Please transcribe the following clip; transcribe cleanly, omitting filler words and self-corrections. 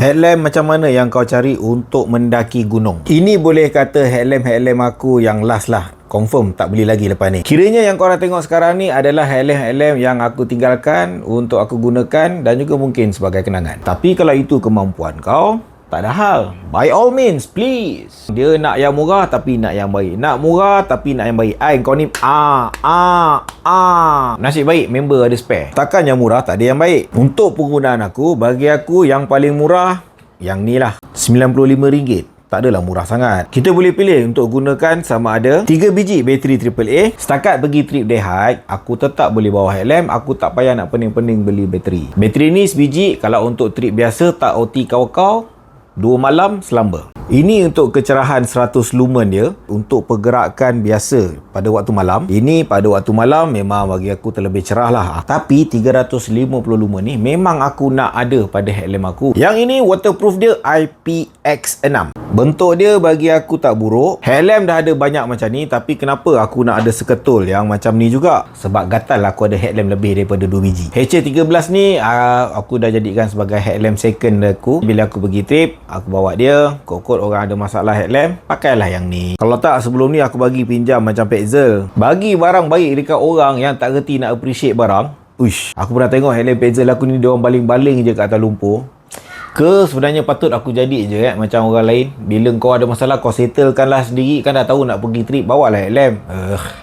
Headlamp macam mana yang kau cari untuk mendaki gunung? Ini boleh kata headlamp aku yang last lah. Confirm tak beli lagi lepas ni. Kiranya yang korang tengok sekarang ni adalah headlamp yang aku tinggalkan untuk aku gunakan dan juga mungkin sebagai kenangan. Tapi kalau itu kemampuan kau, tak ada hal. By all means, please. Dia nak yang murah tapi nak yang baik. Nak murah tapi nak yang baik. Kau ni nasib baik member ada spare. Takkan yang murah tak ada yang baik. Untuk penggunaan aku, bagi aku yang paling murah yang ni lah, RM95. Tak adalah murah sangat. Kita boleh pilih untuk gunakan sama ada 3 biji bateri AAA. Setakat pergi trip day hike, aku tetap boleh bawa headlamp. Aku tak payah nak pening-pening beli bateri. Bateri ni sebiji. Kalau untuk trip biasa tak OT kau 2 malam selamba. Ini untuk kecerahan 100 lumen dia. Untuk pergerakan biasa pada waktu malam. Ini pada waktu malam memang bagi aku terlebih cerah lah. Tapi 350 lumen ni memang aku nak ada pada headlamp aku. Yang ini waterproof dia IPX6. Bentuk dia bagi aku tak buruk. Headlamp dah ada banyak macam ni. Tapi kenapa aku nak ada seketul yang macam ni juga? Sebab gatal aku ada headlamp lebih daripada 2 biji. HA13 ni aku dah jadikan sebagai headlamp second aku. Bila aku pergi trip, aku bawa dia. Kok orang ada masalah headlamp, pakailah yang ni. Kalau tak, sebelum ni aku bagi pinjam macam Petzl. Bagi barang baik dekat orang yang tak reti nak appreciate barang. Uish, aku pernah tengok headlamp Petzl aku ni, dia orang baling-baling je kat atas lumpur. Sebenarnya patut aku jadi je macam orang lain. Bila kau ada masalah, kau settlekanlah sendiri. Kan dah tahu nak pergi trip, bawalah headlamp.